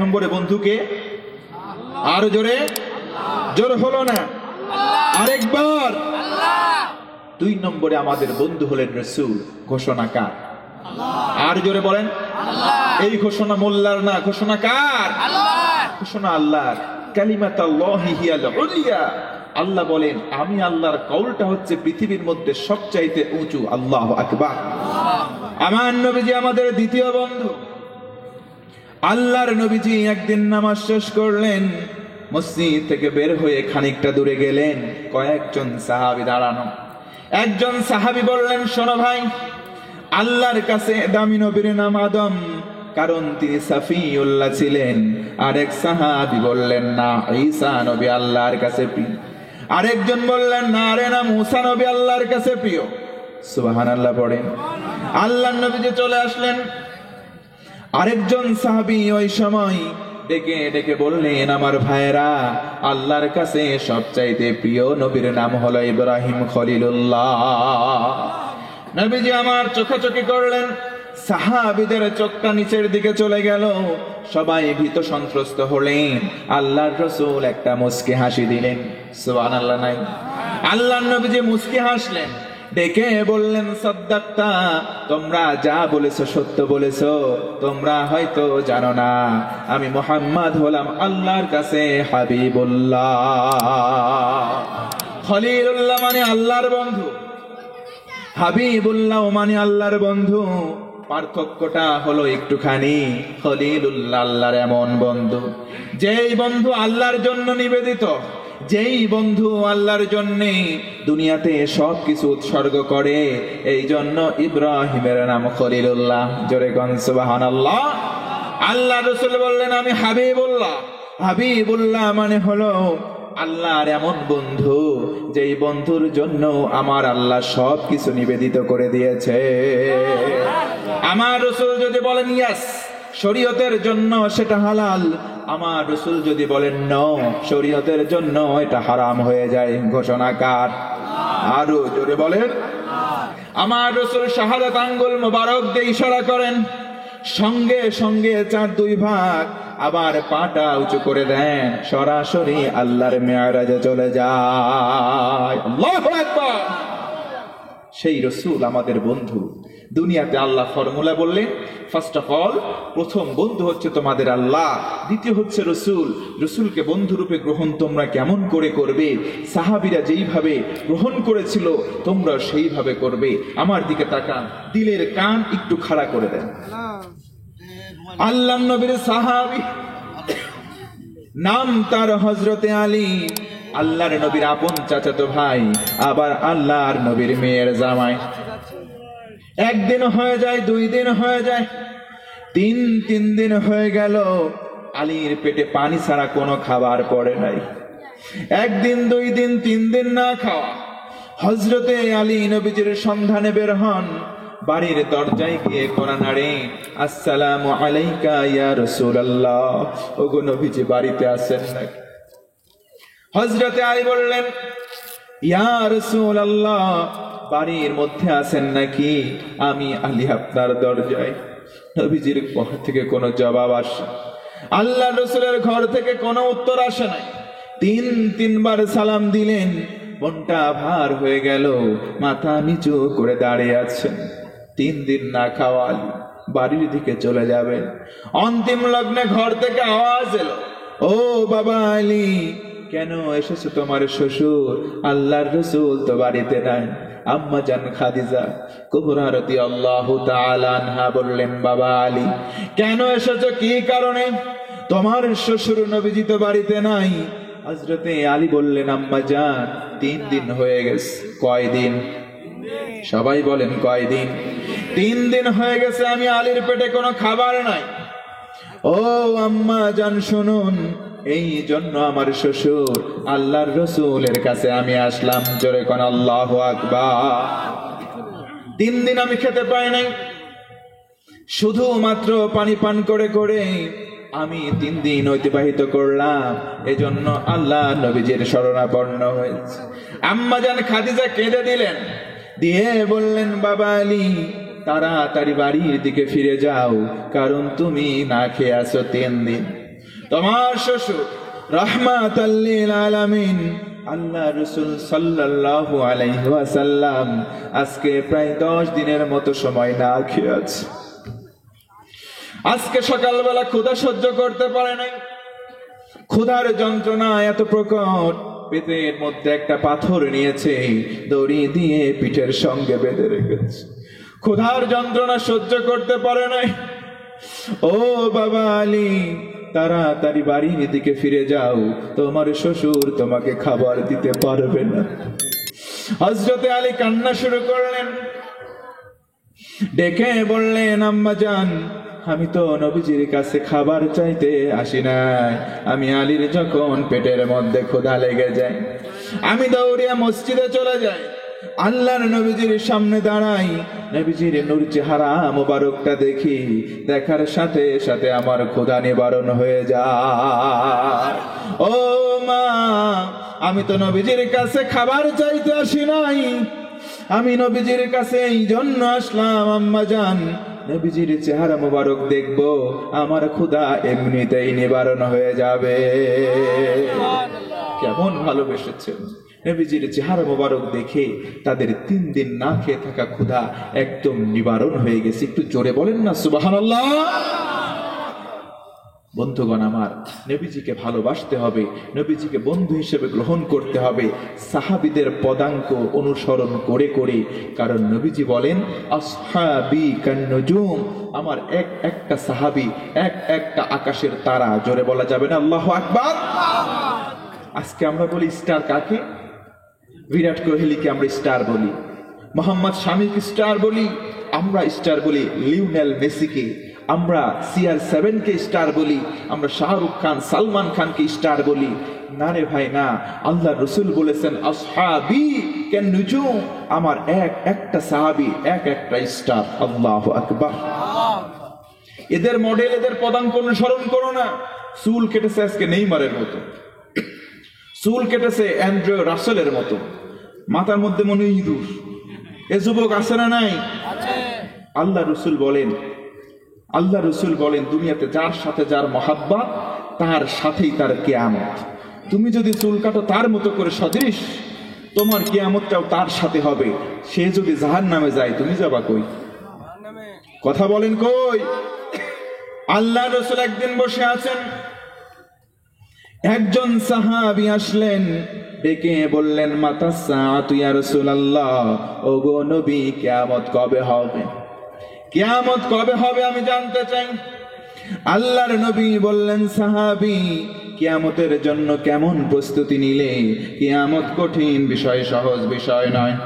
নম্বরে বন্ধুকে আরো জোরে, জোর হলো না, আরেকবার। 2 নম্বরে আমাদের বন্ধু হলেন রাসূল। ঘোষণা কার? আর জোরে বলেন। এই ঘোষণা মোল্লার না, ঘোষণা কার? ঘোষণা আল্লাহর। কালিমাতুল্লাহি হিয়াল উলিয়া। আল্লাহ বলেন আমি আল্লাহর কওলটা হচ্ছে পৃথিবীর মধ্যে সবচাইতে উঁচু। আল্লাহু আকবার। আমার নবীজি আমাদের দ্বিতীয় বন্ধু। আল্লাহর নবীজি একদিন নামাজ শেষ করলেন, মসজিদ থেকে বের হয়ে খানিকটা দূরে গেলেন, কয়েকজন সাহাবী দাঁড়ানো। একজন সাহাবী বললেন, শোনো ভাই, আল্লাহর কাছে দামি নবীর নাম আদম, কারণ তিনি সাফিউল্লাহ ছিলেন। আরেক সাহাবী বললেন, না, ঈসা নবী আল্লাহর কাছে প্রিয়। আরেকজন বললেন, না রে, না, মুসা নবী আল্লাহর কাছে প্রিয়। সুবহানাল্লাহ পড়েন। আল্লাহর নবী যে চলে আসলেন, আরেকজন সাহাবী ওই সময় ডেকে ডেকে বললেন, আমার ভাইরা, আল্লাহর কাছে সবচাইতে প্রিয় নবীর নাম হলো ইব্রাহিম খলিলুল্লাহ। নবীজি আমার চোখাচোখি করলেন, সাহাবীদের চোখটা নিচের দিকে চলে গেল, সবাই ভীত সন্ত্রস্ত হলেন। আল্লাহর রাসূল একটা মুস্কি হাসি দিলেন। সুবহানাল্লাহ নাই? আল্লাহর নবীজি মুস্কি হাসলেন, ডেকে বললেন, সাদ্দাক্তা, তোমরা যা বলেছো সত্য বলেছো। তোমরা হয়তো জানো না, আমি মুহাম্মদ হলাম আল্লাহর কাছে হাবিবুল্লাহ। খলিলুল্লাহ মানে আল্লাহর বন্ধু, হাবিবুল্লাহ মানে আল্লাহর বন্ধু। পার্থক্যটা হলো একটুখানি। খলিলুল্লাহ আল্লাহর এমন বন্ধু, যেই বন্ধু আল্লাহর জন্য নিবেদিত, যেই বন্ধু আল্লাহর জন্যে দুনিয়াতে সবকিছু উৎসর্গ করে। এই জন্য ইব্রাহিমের নাম খলিলুল্লাহ। জোরে কোন সুবহানাল্লাহ। আল্লাহ রাসূল বললেন, আমি হাবিবুল্লাহ। হাবিবুল্লাহ মানে হলো আল্লাহর এমন বন্ধু, যেই বন্ধুর জন্য আমার আল্লাহ সবকিছু নিবেদিত করে দিয়েছে। আমার রাসূল যদি বলেন ইয়াস, শরীয়তের জন্য সেটা হালাল। আমার রাসূল যদি বলেন নো, শরীয়তের জন্য এটা হারাম হয়ে যায়। ঘোষণা কার? আরো জোরে বলেন। আমার রাসূল শাহাদাত আঙ্গুল মোবারক দিয়ে ইশারা করেন, সঙ্গে সঙ্গে 4-2 ভাগ, আবার পাটা উঁচু করে দেন, সরাসরি আল্লাহর মেরাজে চলে যায়। আল্লাহু আকবার। সেই রাসূল আমাদের বন্ধু। দুনিয়াতে আল্লাহ ফর্মুলা বললেন, ফার্স্ট অফ অল, প্রথম বন্ধু হচ্ছে তোমাদের আল্লাহ, দ্বিতীয় হচ্ছে রাসূল। রাসূলকে বন্ধুরূপে গ্রহণ তোমরা কেমন করে করবে? সাহাবীরা যেইভাবে গ্রহণ করেছিল তোমরা সেইভাবে করবে। আমার দিকে তাকান, দিলের কান একটু খাড়া করে দেন। আল্লাহর নবীর সাহাবী, নাম তার হযরতে আলী, আল্লাহর নবীর আপন চাচাতো ভাই, আবার আল্লাহর নবীর মেয়ের জামাই। একদিন হয়ে যায়, 2 দিন হয়ে যায়, 3 দিন হয়ে গেল, আলীর পেটে পানি ছাড়া কোনো খাবার পড়ে নাই। 1 দিন, 2 দিন, 3 দিন না খাওয়া। হযরতে আলী নবীজির সন্ধানে বের হন, বাড়ির দরজায় গিয়ে কোরআন নাড়ে, আসসালামু আলাইকা ইয়া রাসূলুল্লাহ। ওগো নবীজি বাড়িতে আছেন নাকি? হযরতে আলী বললেন, ইয়া রাসূলুল্লাহ, বাড়ির মধ্যে আছেন নাকি? আমি আলী আপনার দরজায়। নবীজির ঘর থেকে কোনো জবাব আসে, আল্লাহ রাসূলের ঘর থেকে কোনো উত্তর আসে নাই। 3 বার সালাম দিলেন, মনটা ভার হয়ে গেল, মাথা নিচু করে দাঁড়িয়ে আছেন। 3 দিন না খাওয়া আলী বাড়ির দিকে চলে যাবেন। অন্তিম লগ্নে ঘর থেকে আওয়াজ এলো, ও বাবা আলী, কেন এসেছো? তোমার শ্বশুর আল্লাহর রাসূল তো বাড়িতে নাই। আম্মা জান খাদিজা কুবরা রাদিয়াল্লাহু তাআলা আনহা বললেন, বাবা আলী, কেন এসেছো? কি কারণে? তোমার শ্বশুর নবীজি তো বাড়িতে নাই। হযরতে আলী বললেন, আম্মা জান, 3 দিন হয়ে গেছে। কয় দিন? সবাই বলেন কয় দিন? 3 দিন হয়ে গেছে, আমি আলীর পেটে কোনো খাবার নাই। ও আম্মা জান শুনুন, এই জন্য আমার শ্বশুর আল্লাহর রাসূলের কাছে আমি আসলাম। জোরে কোন আল্লাহু আকবার। 3 দিন আমি খেতে পাই নাই, শুধুমাত্র পানি পান করে করে আমি 3 দিন অতিবাহিত করলাম। এজন্য আল্লাহ নবীজির শরণাপন্ন হয়েছে। আম্মা জান খাদিজা কেঁদে দিলেন, দিয়ে বললেন, বাবা আলী, তাড়াতাড়ি বাড়ির দিকে ফিরে যাও, কারণ তুমি না খেয়ে আছো 3 দিন। তোমার শ্বশুর রাহমাতাল লিল আলামিন আল্লাহ রাসূল সাল্লাল্লাহু আলাইহি ওয়াসাল্লাম আজকে প্রায় 10 দিনের মতো সময় না খেয়ে আছে। আজকে সকালবেলা ক্ষুধা সহ্য করতে পারে নাই। ক্ষুধার যন্ত্রণা এত প্রকট, পেটের মধ্যে একটা পাথর নিয়েছে, দড়ি দিয়ে পিঠের সঙ্গে বেঁধে রেখেছে। ক্ষুধার যন্ত্রণা সহ্য করতে পারে নাই। ও বাবা আলী, তাড়াতাড়ি বাড়ির দিকে ফিরে যাও, তোমার শ্বশুর তোমাকে খাবার দিতে পারবে না। হযরতে আলী কান্না শুরু করলেন, ডেকে বললেন, আম্মা জান, আমি তো নবীজির কাছে খাবার চাইতে আসি নাই। আমি আলীর যখন পেটের মধ্যে ক্ষুধা লেগে যায়, আমি দৌড়িয়া মসজিদে চলে যাই, আল্লাহর নবীজির সামনে দাঁড়াই, নবীজির নূর চেহারা মোবারকটা দেখি, দেখার সাথে সাথে আমার ক্ষুধা নিবারণ হয়ে যায়। ও মা, আমি তো নবীজির কাছে খাবার চাইতে আসি নাই, আমি নবীজির কাছে এই জন্য আসলাম আম্মা জান, নবীজির চেহারা মোবারক দেখবো, আমার ক্ষুধা এমনিতেই নিবারণ হয়ে যাবে। কেমন ভালোবেসেছেন! নবীজির চেহারা মোবারক দেখে তাদের 3 দিন না খেয়ে থাকা ক্ষুধা একদম নিবারণ হয়ে গেছে। একটু জোরে বলেন না সুবহানাল্লাহ। বন্ধুগণ আমার, নবীজিকে ভালোবাসতে হবে, নবীজিকে বন্ধু হিসেবে গ্রহণ করতে হবে, সাহাবীদের পদাঙ্ক অনুসরণ করে করে। কারণ নবীজি বলেন, আসহাবি কান্নুজুম, আমার একটা সাহাবী একটা আকাশের তারা। জোরে বলা যাবে না আল্লাহু আকবার। আজকে আমরা বলি স্টার কাকে? বিরাট কোহলিকে আমরা স্টার বলি, মোহাম্মদ শামিকে স্টার বলি, আমরা স্টার বলি লিওনেল মেসিকে, আমরা CR7 কে স্টার বলি, আমরা শাহরুখ খান সালমান খানকে স্টার বলি। না রে ভাই না, আল্লাহ রাসূল বলেছেন আসহাবি কান নুজুম, আমার একটা সাহাবী একটা স্টার। আল্লাহু আকবার। এদের মডেল, এদের পদাঙ্ক অনুসরণ করো না। চুল কেটেছে আজকে নেইমারের মতো, চুল কেটেছে অ্যান্ড্রু রাসেলের মতো, মাথার মধ্যে মনে হয় ইঁদুর। এ যুবক আছে না নাই? আল্লাহ রসুল বলেন দুনিয়াতে যার সাথে যার মহাব্বত, তার সাথেই তার কিয়ামত। তুমি যদি চুল কাটো তার মতো করে সদৃশ, তোমার কিয়ামতটাও তার সাথে হবে। সে যদি জাহান্নামে যায়, তুমি যাবা কই? কথা বলেন কই? আল্লাহ রসুল একদিন বসে আছেন, একজন সাহাবী আসলেন, ডেকে বললেন, মাতা সাআতু ইয়া রাসূলুল্লাহ, ওগো নবী, কিয়ামত কবে হবে? কিয়ামত কবে হবে আমি জানতে চাই। আল্লাহর নবী বললেন, সাহাবী, কিয়ামতের জন্য কেমন প্রস্তুতি নিলে? কিয়ামত কঠিন বিষয়, সহজ বিষয় নয়।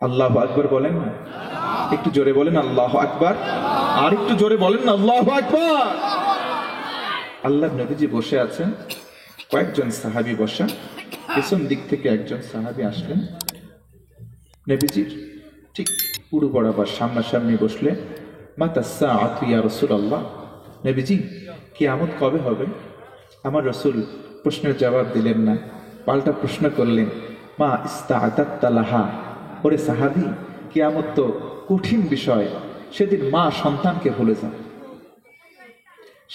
আল্লাহু আকবার বলেন না, একটু জোরে বলেন আল্লাহু আকবার, আর একটু জোরে বলেন না আল্লাহু আকবার। আল্লাহর নবীজি বসে আছেন, কয়েকজন সাহাবী বসা, পেছন দিক থেকে একজন সাহাবী আসলেন, নবীজির ঠিক পুরো বরাবর সামনাসামনি বসলে, মাতা সাআতু ইয়া রাসূলুল্লাহ, নবীজি, কিয়ামত কবে হবে? আমার রাসূল প্রশ্নের জবাব দিলেন না, পাল্টা প্রশ্ন করলেন, মা ইস্তাআদাত্তা লাহা, ওরে সাহাবী, কিয়ামত তো কঠিন বিষয়, সেদিন মা সন্তানকে ভুলে যাবে,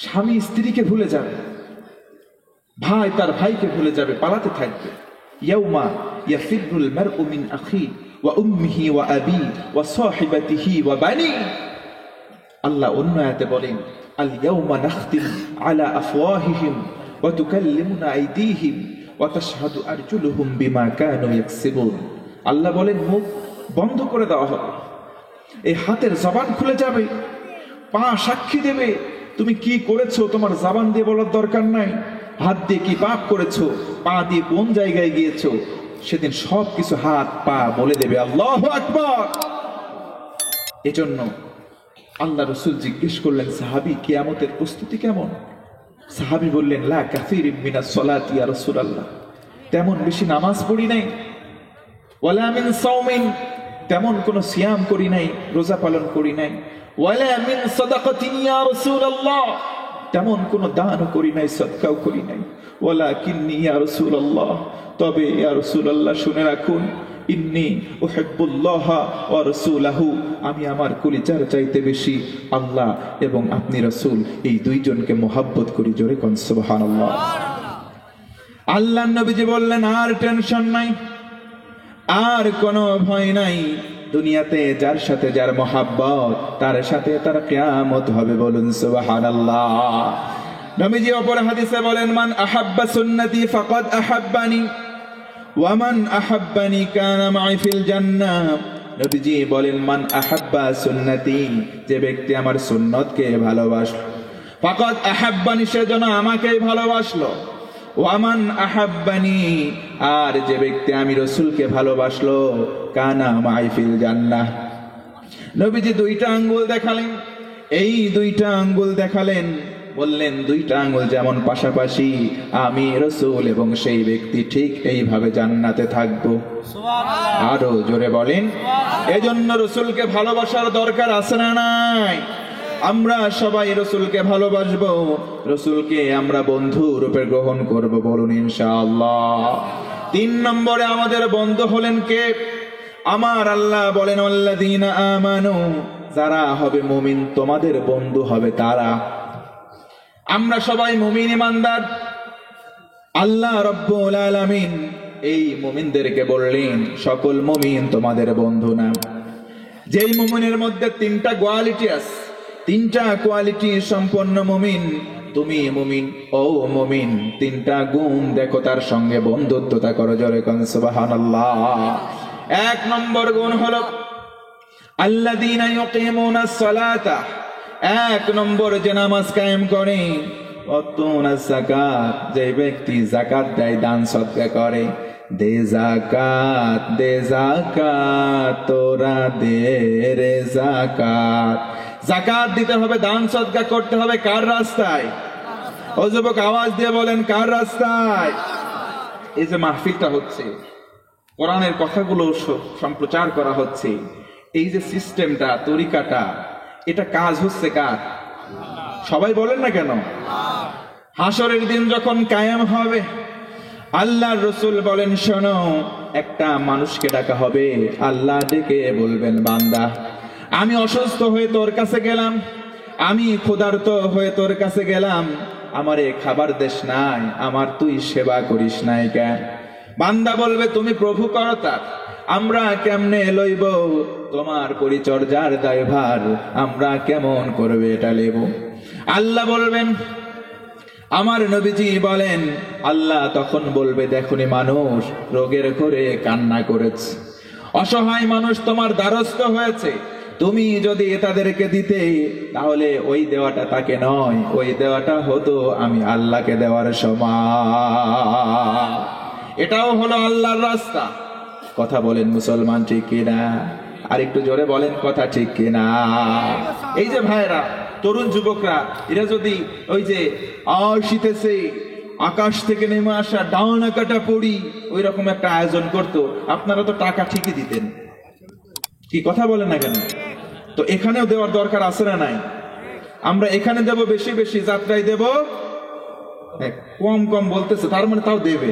স্বামী স্ত্রীকে ভুলে যাবে, ভাই তার ভাইকে ভুলে যাবে, পালাতে থাকবে। ইয়াউমা ইয়াফিরুল মারউ মিন আখি ওয়া উম্মিহি ওয়া আবি ওয়া সাহিবাতিহি ওয়া বানি। আল্লাহ অন্য আয়াতে বলেন, আল ইয়াউমা নাখতিম আলা আফওয়াহিহিম ওয়া তুকাল্লিমুনা আইদিহিম ওয়া তাশহাদু আরজুলুহুম বিমা কানু ইয়াকসিবুন। আল্লাহ বলেন, মুখ বন্ধ করে দেওয়া হবে, এই হাতের জবান খুলে যাবে, পা সাক্ষী দেবে। তুমি কি করেছো তোমার জবান দিয়ে বলার দরকার নাই, হাত দিয়ে কি পাপ করেছো, পা দিয়ে কোন জায়গায় গিয়েছো, সেদিন সব কিছু হাত পা বলে দেবে। আল্লাহু আকবার। এজন্য আল্লাহ রাসূল জিজ্ঞেস করলেন, সাহাবী, কিয়ামতের প্রস্তুতি কেমন? সাহাবী বললেন, লা কাসীরিম মিনাস সালাতি ইয়া রাসূলুল্লাহ, তেমন বেশি নামাজ পড়ি নাই, ওয়ালা মিন সাওমিন, তেমন কোন সিয়াম করি নাই, রোজা পালন করি নাই, ওয়ালা মিন সাদাকাতিন ইয়া রাসূলুল্লাহ, তেমন কোন দানও করি নাই, সদকাও করি নাই, ওয়ালাকিন্নী ইয়া রাসূলুল্লাহ, তবে ইয়া রাসূলুল্লাহ শুনে রাখুন, ইন্নী উহিব্বুল্লাহ ওয়া রাসূলাহু, আমি আমার কলিজার চাইতে বেশি আল্লাহ এবং আপনি রাসূল এই দুইজনকে মোহাব্বত করি। জোরে কোন সুবহানাল্লাহ। আল্লাহর নবীজি বললেন, আর টেনশন নাই, আর কোনো ভয় নাই, দুনিয়াতে যার সাথে যার মোহাব্বত তার সাথে তার কিয়ামত হবে। বলুন সুবহানাল্লাহ। নবীজি অপর হাদিসে বলেন, মান আহাব্বা সুন্নতি ফাকাদ আহাব্বানি ওয়া মান আহাব্বানি কানা মাই ফিল জান্নাহ। নবীজি বলেন, মান আহাব্বা সুন্নতি, যে ব্যক্তি আমার সুন্নতকে ভালোবাসলো, ফাকাদ আহাব্বানি, সে যেন আমাকেই ভালোবাসলো, ওয়া মান আহাব্বানি, আর যে ব্যক্তি আমি রাসূলকে ভালোবাসলো, কানা মাই ফিল জান্নাহ। নবীজি দুইটা আঙ্গুল দেখালেন, এই দুইটা আঙ্গুল দেখালেন, বললেন দুইটা আঙ্গুল যেমন পাশাপাশি, আমি রাসূল এবং সেই ব্যক্তি ঠিক এইভাবে জান্নাতে থাকবো। আরো জোরে বলেন। এজন্য রাসূলকে ভালোবাসার দরকার আছে না নাই? আমরা সবাই রাসূলকে ভালোবাসবো, রাসূলকে আমরা বন্ধু রূপে গ্রহণ করব। বলুন ইনশাআল্লাহ। 3 নম্বরে আমাদের বন্ধু হলেন কে? আমার আল্লাহ বলেন, আল্লাযীনা আমানু, যারা হবে মুমিন তোমাদের বন্ধু হবে তারা। আমরা সবাই মুমিন ইমানদার। আল্লাহ রাব্বুল আলামিন এই মুমিনদেরকে বললেন, সকল মুমিন তোমাদের বন্ধু না। যেই মুমিনের মধ্যে 3টা কোয়ালিটি আছে, 3টা কোয়ালিটি সম্পন্ন মুমিন, তুমি মুমিন, ও মুমিন, 3টা গুণ দেখো, তার সঙ্গে বন্ধুত্বতা করো। জোরে কোন সুবহানাল্লাহ। 1 নম্বর গুণ হলো আল্লাযীনা ইউকিমুনাস সালাতা, 1 নম্বর যে নামাজ কায়েম করে, ওয়াতুনাস যাকাত, যে ব্যক্তি যাকাত দেয়, দান সদকা করে। দে যাকাত, দে যাকাত, তোরা দে রে যাকাত। যাকাত দিতে হবে, দান সদকা করতে হবে, কার রাস্তায়? ও যুবক আওয়াজ দিয়ে বলেন, কার রাস্তায়? এই যে মাহফিলটা হচ্ছে, কোরআনের কথাগুলো সম্প্রচার করা হচ্ছে, এই যে সিস্টেমটা, তরিকাটা, এটা কাজ হচ্ছে কার? সবাই বলেন না কেন? হাসরের দিন যখন কায়েম হবে, আল্লাহর রাসূল বলেন, শোনো, একটা মানুষকে ডাকা হবে, আল্লাহ ডেকে বলবেন, বান্দা, আমি অসুস্থ হয়ে তোর কাছে গেলাম, আমি ক্ষুধার্ত হয়ে তোর কাছে গেলাম, আমারে খাবার দেশ নাই, আমার তুই সেবা করিস নাই কেন? বান্দা বলবে, তুমি প্রভু কর্তা, আমরা কেমনে লইব তোমার পরিচর্যার দায়ভার, আমরা কেমন করবে এটা লেব? আল্লাহ বলবেন, আমার নবীজি বলেন, আল্লাহ তখন বলবে, দেখুনি মানুষ রোগের ঘরে কান্না করেছে, অসহায় মানুষ তোমার দ্বারস্থ হয়েছে, তুমি যদি তাদেরকে দিতে, তাহলে ওই দেওয়াটা তাকে নয়, ওই দেওয়াটা হতো আমি আল্লাহকে দেওয়ার সমান। এটাও হলো আল্লাহর রাস্তা। কথা বলেন মুসলমান, ঠিক কিনা? আর একটু জোরে বলেন, কথা ঠিক কিনা? এই যে ভাইরা, তরুণ যুবকরা, এরা যদি ওই যে শীতেছে আকাশ থেকে নেমে আসা ডানা কাটা পড়ি, ওই রকম একটা আয়োজন করতো, আপনারা তো টাকা ঠিকই দিতেন। কি কথা বলেন না কেন? তো এখানেও দেওয়ার দরকার আছে না নাই? আমরা এখানে দেব বেশি বেশি, যাত্রায় দেব কম কম বলতেছে, তার মানে তাও দেবে।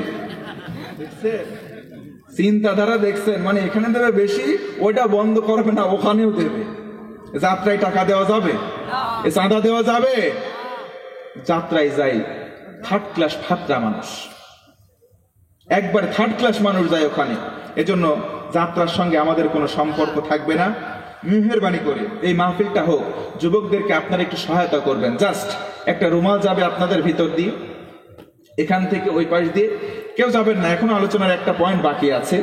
চিন্তাধারা দেখছেন? মানে এখানে দেবে বেশি, ওইটা বন্ধ করবে না, ওখানেও দেবে। যাত্রায় টাকা দেওয়া যাবে? চাঁদা দেওয়া যাবে? যাত্রায় যাই 3rd ক্লাস ফাত্রা মানুষ, একবার 3rd ক্লাস মানুষ যায় ওখানে। এজন্য যাত্রার সঙ্গে আমাদের কোনো সম্পর্ক থাকবে না। মেহেরবানি করে এই মাহফিলটা হোক, যুবকদেরকে আপনারা একটু সহায়তা করবেন। জাস্ট একটা রুমাল যাবে আপনাদের ভিতর দিয়ে, এখান থেকে ওই পাশ দিয়ে, কেউ যাবেন না, এখনো আলোচনার একটা পয়েন্ট বাকি আছে।